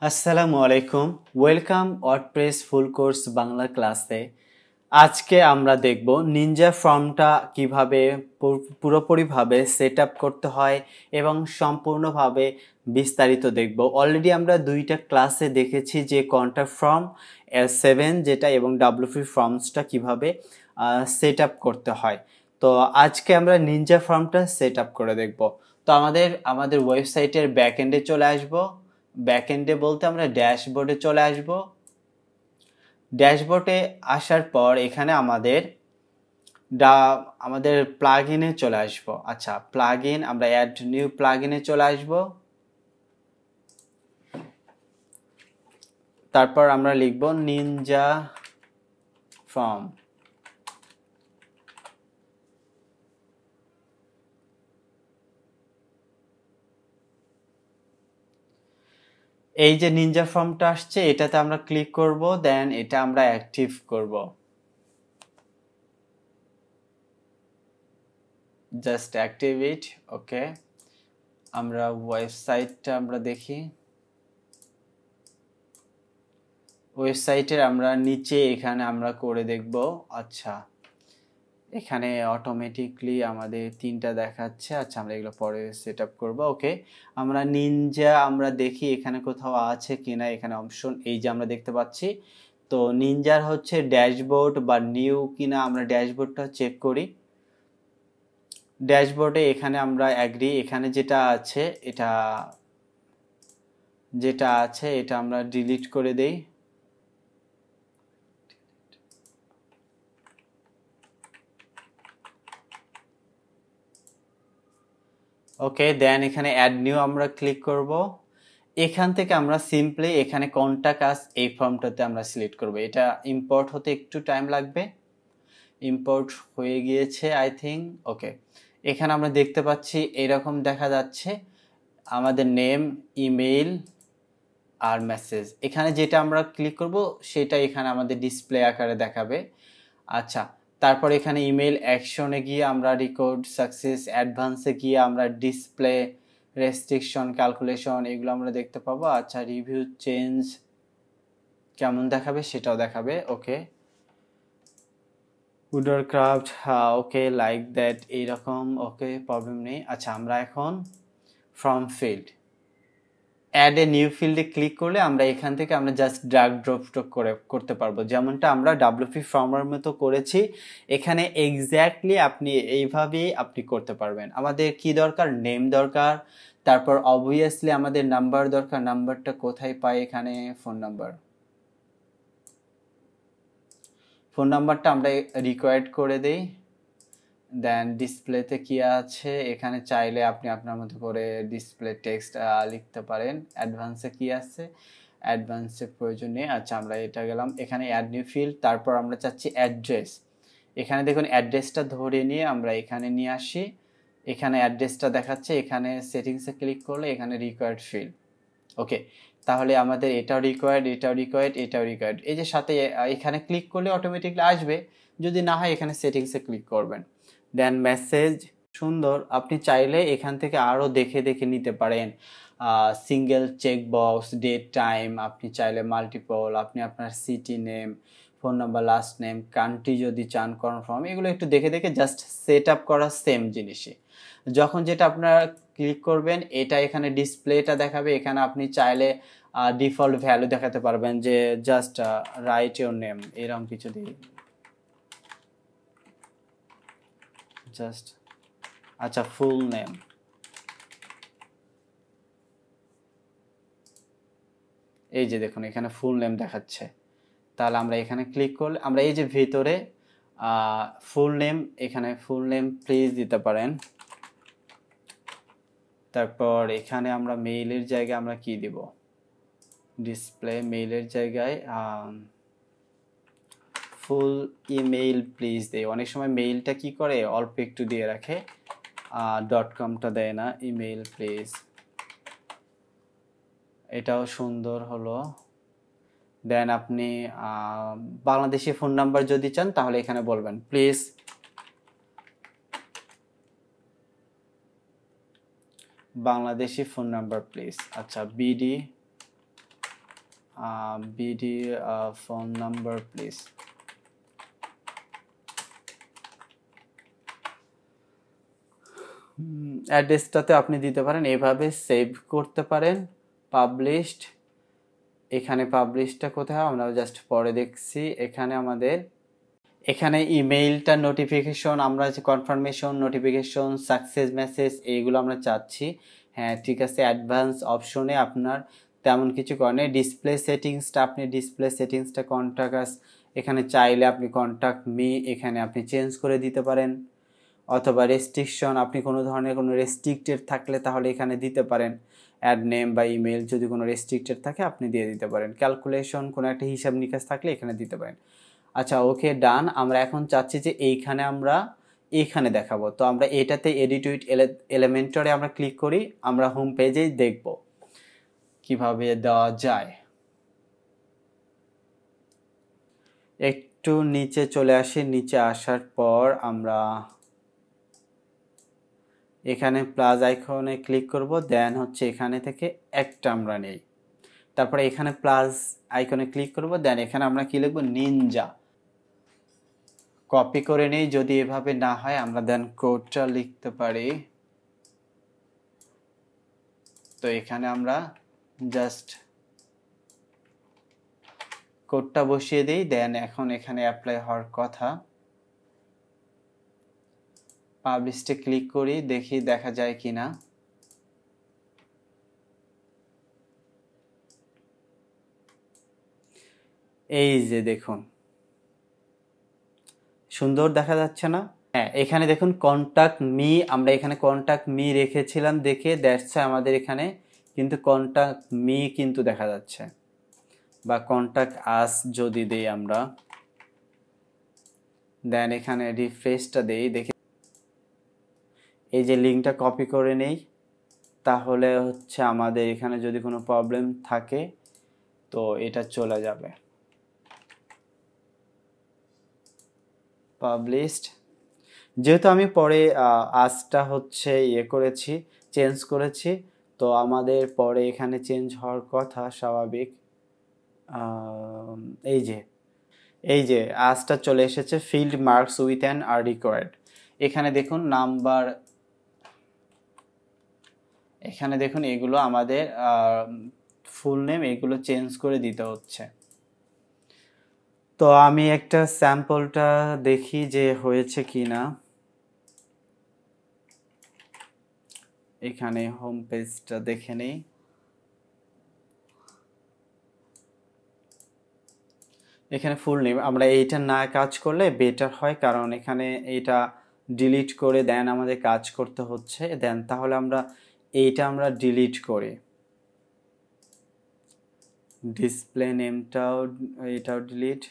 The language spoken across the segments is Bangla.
আসসালামু আলাইকুম। Welcome WordPress full course Bangla ক্লাসে। আজকে আমরা দেখব নিনজা ফর্মটা কিভাবে পুরোপুরিভাবে সেট আপ করতে হয় এবং সম্পূর্ণভাবে বিস্তারিত দেখব। অলরেডি আমরা দুইটা ক্লাসে দেখেছি যে কন্ট্যাক্ট ফর্ম 7 যেটা এবং ডাব্লিউপি ফর্মসটা কিভাবে সেট আপ করতে হয়। তো আজকে আমরা নিনজা ফর্মটা সেট আপ করে দেখব। তো আমাদের ওয়েবসাইটের ব্যাকএন্ডে চলে আসব। ব্যাকএন্ডে বলতে আমরা ড্যাশবোর্ডে চলে আসব। ড্যাশবোর্ডে আসার পর এখানে আমাদের প্লাগইনে চলে আসব। আচ্ছা, প্লাগইন আমরা অ্যাড নিউ প্লাগইনে চলে আসব। তারপর আমরা লিখব নিনজা ফর্ম। এই যে নিনজা ফর্মটা আসছে এটাতে আমরা ক্লিক করব, দেন এটা আমরা অ্যাক্টিভ করব। Just active it. ওকে, আমরা ওয়েবসাইটটা আমরা দেখি। ওয়েবসাইটের আমরা নিচে এখানে আমরা করে দেখব। আচ্ছা, এখানে অটোমেটিকলি আমাদের তিনটা দেখাচ্ছে। আচ্ছা, আমরা এগুলো পরে সেট আপ করবো। ওকে, আমরা নিনজা আমরা দেখি এখানে কোথাও আছে কিনা। এখানে অপশন এই যে আমরা দেখতে পাচ্ছি। তো নিনজার হচ্ছে ড্যাশবোর্ড বা নিউ কিনা আমরা ড্যাশবোর্ডটা চেক করি। ড্যাশবোর্ডে এখানে আমরা অ্যাগ্রি। এখানে যেটা আছে এটা আমরা ডিলিট করে দেই। ওকে, দেন এখানে অ্যাড নিউ আমরা ক্লিক করব। এখান থেকে আমরা সিম্পলি এখানে কন্টাক্ট আস এই ফর্মটাতে আমরা সিলেক্ট করব। এটা ইম্পোর্ট হতে একটু টাইম লাগবে। ইম্পোর্ট হয়ে গিয়েছে আই থিঙ্ক। ওকে, এখানে আমরা দেখতে পাচ্ছি এরকম দেখা যাচ্ছে আমাদের নেম, ইমেইল আর মেসেজ। এখানে যেটা আমরা ক্লিক করব সেটা এখানে আমাদের ডিসপ্লে আকারে দেখাবে। আচ্ছা, তারপর এখানে ইমেল অ্যাকশনে গিয়ে আমরা রেকর্ড সাকসেস, অ্যাডভান্সে গিয়ে আমরা ডিসপ্লে, রেস্ট্রিকশন, ক্যালকুলেশন এগুলো আমরা দেখতে পাবো। আচ্ছা, রিভিউ চেঞ্জ কেমন দেখাবে সেটাও দেখাবে। ওকে, উডারক্রাফট, হ্যাঁ ওকে, লাইক দ্যাট এইরকম। ওকে, প্রবলেম নেই। আচ্ছা, আমরা এখন form field add a new ফিল্ডে ক্লিক করলে আমরা এখান থেকে আমরা জাস্ট ড্র্যাগ ড্রপ করতে পারবো, যেমনটা আমরা ডাব্লিউপি ফর্মের মতো করেছি। এখানে এক্স্যাক্টলি আপনি এইভাবেই আপনি করতে পারবেন। আমাদের কি দরকার? নেম দরকার। তারপর অবভিয়াসলি আমাদের নাম্বার দরকার। নাম্বারটা কোথায় পাই? এখানে ফোন নাম্বারটা আমরা রিকোয়ার্ড করে দেই। দেন ডিসপ্লেতে কি আছে এখানে চাইলে আপনি আপনার মতো করে ডিসপ্লে টেক্সট লিখতে পারেন। অ্যাডভান্সে কি আছে? অ্যাডভান্সের প্রয়োজন নেই। আচ্ছা, আমরা এটা গেলাম এখানে অ্যাড নিউ ফিল্ড। তারপর আমরা চাচ্ছি অ্যাড্রেস। এখানে দেখুন অ্যাড্রেসটা ধরে নিয়ে আমরা এখানে নিয়ে আসি। এখানে অ্যাড্রেসটা দেখাচ্ছে। এখানে সেটিংসে ক্লিক করলে এখানে রিকোয়ার্ড ফিল্ড। ওকে, তাহলে আমাদের এটাও রিকোয়ার্ড, এটাও রিকোয়ার্ড, এটাও রিকোয়ার্ড। এই যে সাথে এখানে ক্লিক করলে অটোমেটিকলি আসবে। যদি না হয় এখানে সেটিংসে ক্লিক করবেন। দেন মেসেজ। সুন্দর, আপনি চাইলে এখান থেকে আরও দেখে দেখে নিতে পারেন। Single check box, date time, আপনি চাইলে মাল্টিপল, আপনি আপনার city name, phone number, last name, country যদি চান কনফার্ম, এগুলো একটু দেখে দেখে জাস্ট সেট আপ করা সেম জিনিসই। যখন যেটা আপনারা ক্লিক করবেন এটা এখানে ডিসপ্লেটা দেখাবে। এখানে আপনি চাইলে ডিফল্ট ভ্যালু দেখাতে পারবেন যে জাস্ট রাইট ইউর নেম এরকম কিছু দিয়ে জাস্ট। আচ্ছা, ফুল নেম। এই যে দেখুন এখানে ফুল নেম দেখাচ্ছে। তাহলে আমরা এখানে ক্লিক করলে আমরা এই যে ভিতরে ফুল নেম, এখানে ফুল নেম প্লিজ দিতে পারেন। তারপর এখানে আমরা মেইলের জায়গায় আমরা কি দিব? ডিসপ্লে মেইলের জায়গায় ফুল ইমেইল প্লিজ দেয়। অনেক সময় মেইলটা কি করে অল্প একটু দিয়ে রাখে, .comটা দেয় না। ইমেইল প্লিজ, এটাও সুন্দর হলো। দেন আপনি বাংলাদেশি ফোন নাম্বার যদি চান তাহলে এখানে বলবেন please Bangladeshi phone number please. আচ্ছা, BD BD phone number please. অ্যাড্রেসটাতে আপনি দিতে পারেন, এভাবে সেভ করতে পারেন। পাবলিশড, এখানে পাবলিশটা কোথায় আমরা জাস্ট পরে দেখছি। এখানে আমাদের এখানে ইমেইলটা নোটিফিকেশন, আমরা যে কনফার্মেশন, নোটিফিকেশন, সাকসেস মেসেজ এইগুলো আমরা চাচ্ছি। হ্যাঁ ঠিক আছে, অ্যাডভান্স অপশনে আপনার তেমন কিছু করে নেই। ডিসপ্লে সেটিংসটা, আপনি ডিসপ্লে সেটিংসটা কন্ট্যাক্ট এখানে চাইলে আপনি কন্ট্যাক্ট মি এখানে আপনি চেঞ্জ করে দিতে পারেন, অথবা রেস্ট্রিকশন, আপনি কোনো ধরনের কোনো রেস্ট্রিক্টেড থাকলে তাহলে এখানে দিতে পারেন। অ্যাড নেম বা ইমেল যদি কোনো রেস্ট্রিক্টেড থাকে আপনি দিয়ে দিতে পারেন। ক্যালকুলেশন, কোনো একটা হিসাব নিকাশ থাকলে এখানে দিতে পারেন। আচ্ছা ওকে ডান। আমরা এখন চাচ্ছি যে এইখানে আমরা এইখানে দেখাবো, তো আমরা এটাতে এডিট উইথ এলিমেন্টরে আমরা ক্লিক করি, আমরা হোম পেজেই দেখব কিভাবে দেওয়া যায়। একটু নিচে চলে আসি, নিচে আসার পর আমরা এখানে প্লাস আইকনে ক্লিক করব, দেন হচ্ছে এখানে থেকে একটা আমরা নেই, তারপরে এখানে প্লাস আইকনে ক্লিক করব, দেন এখানে আমরা কি লিখব, নিনজা। কপি করে নেই, যদি এভাবে না হয় আমরা দেন কোডটা লিখতে পারি। তো এখানে আমরা জাস্ট কোডটা বসিয়ে দিই, দেন এখন এখানে অ্যাপ্লাই হওয়ার কথা। পাবলিশে ক্লিক করি, দেখি দেখা যায় কিনা। এই যে দেখুন, সুন্দর দেখা যাচ্ছে না? হ্যাঁ এখানে দেখুন কন্টাক্ট মি, আমরা এখানে কন্টাক্ট মি রেখেছিলাম দেখে দেখছে আমাদের এখানে কিন্তু কন্টাক্ট মি কিন্তু দেখা যাচ্ছে। বা কন্টাক্ট আস যদি দেই আমরা, দেন এখানে রিফ্রেশটা দেই, দেখি এই যে লিঙ্কটা কপি করে নেই, তাহলে হচ্ছে আমাদের এখানে যদি কোনো প্রবলেম থাকে তো এটা চলে যাবে। পাবলিশড, যেহেতু আমি পরে আজটা হচ্ছে ইয়ে করেছি, চেঞ্জ করেছি, তো আমাদের পরে এখানে চেঞ্জ হওয়ার কথা স্বাভাবিক। এই যে আজটা চলে এসেছে, field marks with an R required. এখানে দেখুন নাম্বার, এখানে দেখুন এগুলো আমাদের ফুল নেম, এগুলো চেঞ্জ করে দিতে হচ্ছে। তো আমি একটা স্যাম্পলটা দেখি যে হয়েছে কিনা। এখানে হোম পেজটা দেখে নেই। এখানে ফুল নেম, আমরা এইটা না কাজ করলে বেটার হয়, কারণ এখানে এটা ডিলিট করে দেন আমাদের কাজ করতে হচ্ছে, দেন তাহলে আমরা এইটা আমরা ডিলিট করি, ডিসপ্লে নেমটাও এটাও ডিলিট,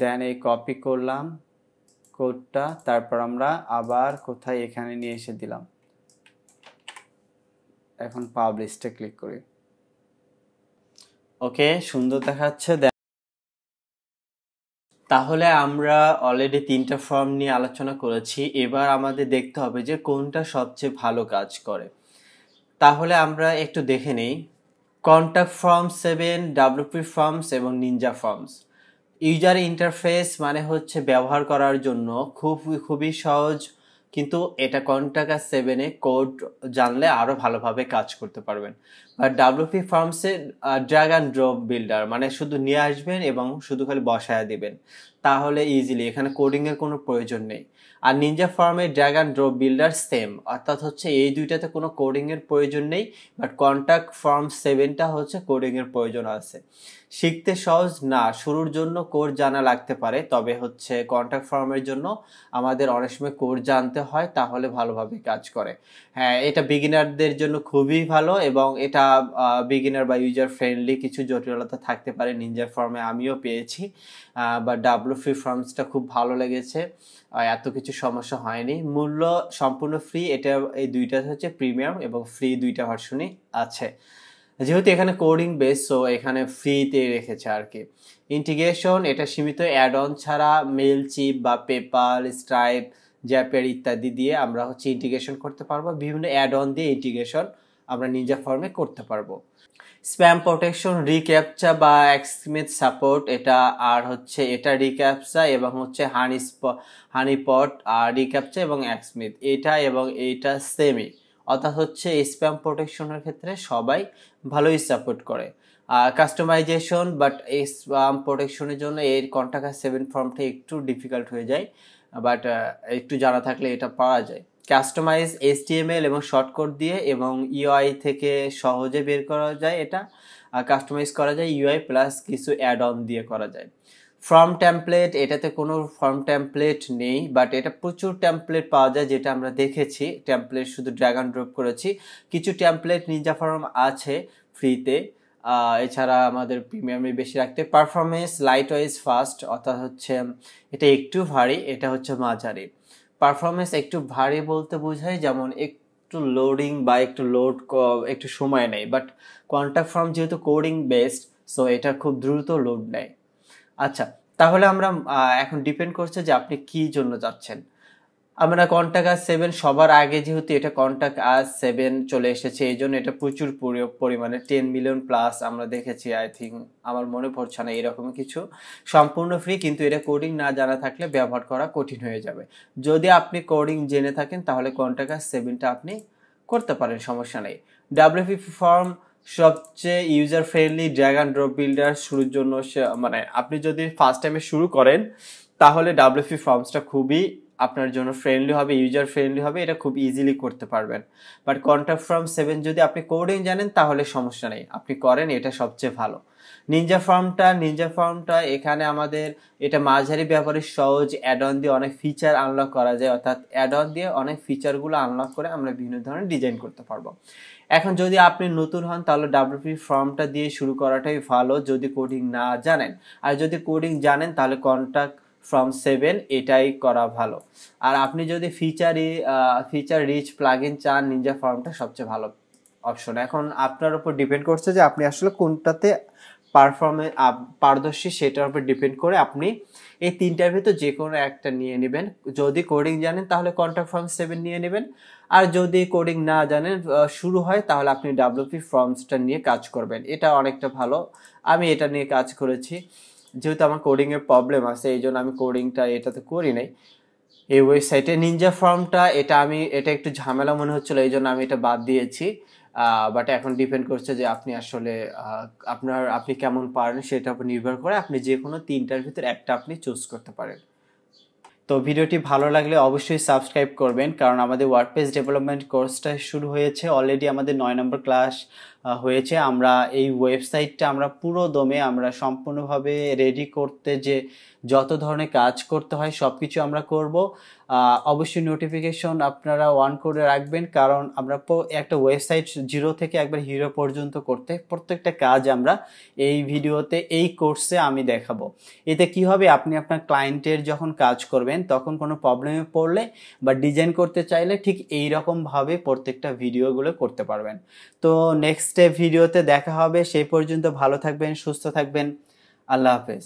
দেন এই কপি করলাম কোডটা, তারপর আমরা আবার কোথায় এখানে নিয়ে এসে দিলাম। এখন পাবলিশে ক্লিক করি, ওকে সুন্দর দেখাচ্ছে। তাহলে আমরা অলরেডি 3টা ফর্ম নিয়ে আলোচনা করেছি, এবার আমাদের দেখতে হবে যে কোনটা সবচেয়ে ভালো কাজ করে। তাহলে আমরা একটু দেখে নেই, কন্টাক্ট ফর্ম 7, ডাব্লিউপি ফর্মস এবং নিনজা ফর্মস। ইউজার ইন্টারফেস মানে হচ্ছে ব্যবহার করার জন্য খুবই সহজ, কিন্তু এটা কন্টাক্ট 7-এ কোড জানলে আরো ভালোভাবে কাজ করতে পারবেন। আর ডাব্লিউপি ফর্মসে ড্র্যাগ অ্যান্ড ড্রপ বিল্ডার, মানে শুধু নিয়ে আসবেন এবং শুধু খালি বসায় দিবেন, তাহলে ইজিলি, এখানে কোডিং এর কোনো প্রয়োজন নেই। আর নিনজা ফর্মে drag and drop builder same, অর্থাৎ হচ্ছে এই দুইটাতে কোনো কোডিং এর প্রয়োজন নেই, বাট কন্টাক্ট ফর্ম 7টা হচ্ছে কোডিং এর প্রয়োজন আছে। শিখতে সহজ না, শুরুর জন্য কোড জানা লাগতে পারে, তবে হচ্ছে কন্টাক্ট ফর্মের জন্য আমাদের অনেক সময় কোড জানতে হয়, তাহলে ভালোভাবে কাজ করে। হ্যাঁ এটা বিগিনারদের জন্য খুবই ভালো, এবং এটা বিগিনার বা ইউজার ফ্রেন্ডলি, কিছু জটিলতা থাকতে পারে নিনজা ফর্মে, আমিও পেয়েছি, বা ডাব্লিউপি ফর্মসটা খুব ভালো লেগেছে, এত কিছু সমস্যা হয়নি। মূল্য সম্পূর্ণ ফ্রি, এটা এই দুইটা হচ্ছে প্রিমিয়াম এবং ফ্রি, দুইটা ভার্সনই আছে। যেহেতু এখানে কোডিং বেস, সো এখানে ফ্রিতে রেখেছে আর কি। ইন্টিগ্রেশন, এটা সীমিত অ্যাড অন ছাড়া মেল চিপ বা পেপাল, স্ট্রাইপ, জ্যাপের ইত্যাদি দিয়ে আমরা হচ্ছে ইন্টিগ্রেশন করতে পারবো, বিভিন্ন অ্যাড অন দিয়ে ইন্টিগ্রেশন আমরা নিনজা ফর্মে করতে পারবো। স্প্যাম প্রোটেকশন, রিক্যাপচা বা এক্সমিথ সাপোর্ট, এটা আর হচ্ছে এটা রিক্যাপচা এবং হচ্ছে হানিপট আর রিক্যাপচা এবং এক্সমিথ, এটা এবং এইটা সেমই, অর্থাৎ হচ্ছে স্প্যাম প্রোটেকশনের ক্ষেত্রে সবাই ভালোই সাপোর্ট করে। কাস্টমাইজেশন বাট এই স্প্যাম প্রোটেকশনের জন্য এর কন্টাক্ট 7 ফর্মটা একটু ডিফিকাল্ট হয়ে যায়, বাট একটু জানা থাকলে এটা পাওয়া যায়। কাস্টমাইজ HTML এবং শর্টকাট দিয়ে এবং UI থেকে সহজে বের করা যায়, এটা কাস্টমাইজ করা যায় UI প্লাস কিছু অ্যাড অন দিয়ে করা যায়। ফর্ম টেমপ্লেট, এটাতে কোনো ফর্ম টেমপ্লেট নেই, বাট এটা প্রচুর টেমপ্লেট পাওয়া যায়, যেটা আমরা দেখেছি। টেমপ্লেট শুধু ড্র্যাগ অ্যান্ড ড্রপ করেছি, কিছু টেমপ্লেট নিনজা ফর্ম আছে ফ্রিতে, এছাড়া আমাদের প্রিমিয়ামে বেশি রাখতে। পারফরমেন্স, লাইট ওয়েজ, ফাস্ট, অর্থাৎ হচ্ছে এটা একটু ভারী, এটা হচ্ছে মাঝারি। পারফরমেন্স একটু ভারী বলতে বোঝায় যেমন একটু লোডিং বা একটু একটু সময় নেয়, বাট কন্টাক্ট ফর্ম যেহেতু কোডিং বেসড, সো এটা খুব দ্রুত লোড নেয়। আচ্ছা, তাহলে আমরা এখন ডিপেন্ড করছে যে আপনি কি জন্য যাচ্ছেন। আমরা কন্টাক্ট আস 7 সবার আগে, যেহেতু এটা কন্টাক্ট আস 7 চলে এসেছে, এই জন্য এটা প্রচুর পরিমাণে 10 মিলিয়ন প্লাস আমরা দেখেছি। আই থিঙ্ক, আমার মনে পড়ছে না এরকম কিছু। সম্পূর্ণ ফ্রি, কিন্তু এটা কোডিং না জানা থাকলে ব্যবহার করা কঠিন হয়ে যাবে। যদি আপনি কোডিং জেনে থাকেন তাহলে কন্টাক্ট আস 7টা আপনি করতে পারেন, সমস্যা নেই। WP ফর্ম সবচেয়ে user friendly drag and drop builder শুরুর জন্য, মানে আপনি যদি ফার্স্ট টাইমে শুরু করেন তাহলে WP ফর্মসটা খুবই আপনার জন্য ফ্রেন্ডলি হবে, ইউজার ফ্রেন্ডলি হবে, এটা খুব ইজিলি করতে পারবেন। বাট কন্টাক্ট ফর্ম 7 যদি আপনি কোডিং জানেন তাহলে সমস্যা নেই, আপনি করেন, এটা সবচেয়ে ভালো। নিনজা ফর্মটা এখানে আমাদের এটা মাঝারি ব্যবহারের সহজ, অ্যাড অন দিয়ে অনেক ফিচার আনলক করা যায়, অর্থাৎ অ্যাড অন দিয়ে অনেক ফিচারগুলো আনলক করে আমরা বিভিন্ন ধরনের ডিজাইন করতে পারবো। এখন যদি আপনি নতুন হন তাহলে WP ফর্মটা দিয়ে শুরু করাটাই ভালো যদি কোডিং না জানেন, আর যদি কোডিং জানেন তাহলে কন্টাক্ট ফ্রম 7 এটাই করা ভালো। আর আপনি যদি ফিচার রিচ প্লাগইন চান, নিনজা ফর্মটা সবচেয়ে ভালো অপশন। এখন আপনার উপর ডিপেন্ড করছে যে আপনি আসলে কোনটাতে পারদর্শী, সেটার উপর ডিপেন্ড করে আপনি এই তিনটার ভিতর যে কোনো একটা নিয়ে নেবেন। যদি কোডিং জানেন তাহলে কন্টাক্ট ফর্ম 7 নিয়ে নেবেন, আর যদি কোডিং না জানেন শুরু হয় তাহলে আপনি WP ফর্মসটা নিয়ে কাজ করবেন, এটা অনেকটা ভালো। আমি এটা নিয়ে কাজ করেছি, যেহেতু আমার কোডিংয়ের প্রবলেম আছে এই জন্য আমি কোডিংটা এটাতে করি নাই। এই ওয়েবসাইটে নিনজা ফর্মটা এটা একটু ঝামেলা মনে হচ্ছিলো, এই জন্য আমি এটা বাদ দিয়েছি। বাট এখন ডিপেন্ড করছে যে আপনি আসলে আপনি কেমন পারেন সেটার উপর নির্ভর করে আপনি যে কোনো তিনটার ভিতর একটা আপনি চুজ করতে পারেন। তো ভিডিওটি ভালো লাগলে অবশ্যই সাবস্ক্রাইব করবেন, কারণ আমাদের ওয়ার্ডপ্রেস ডেভেলপমেন্ট কোর্সটা শুরু হয়েছে অলরেডি, আমাদের 9 নম্বর ক্লাস হয়েছে। আমরা এই ওয়েবসাইটটা আমরা পুরো দমে আমরা সম্পূর্ণভাবে রেডি করতে যে যত ধরনের কাজ করতে হয় সব কিছু আমরা করব। অবশ্যই নোটিফিকেশন আপনারা অন করে রাখবেন, কারণ আমরা একটা ওয়েবসাইট জিরো থেকে একবার হিরো পর্যন্ত করতে প্রত্যেকটা কাজ আমরা এই ভিডিওতে এই কোর্সে আমি দেখাবো। এতে কি হবে, আপনি আপনার ক্লায়েন্টের যখন কাজ করবেন তখন কোনো প্রবলেমে পড়লে বা ডিজাইন করতে চাইলে ঠিক এই রকমভাবে প্রত্যেকটা ভিডিওগুলো করতে পারবেন। তো নেক্সট ভিডিওতে দেখা হবে, সেই পর্যন্ত ভালো থাকবেন, সুস্থ থাকবেন, আল্লাহ হাফেজ।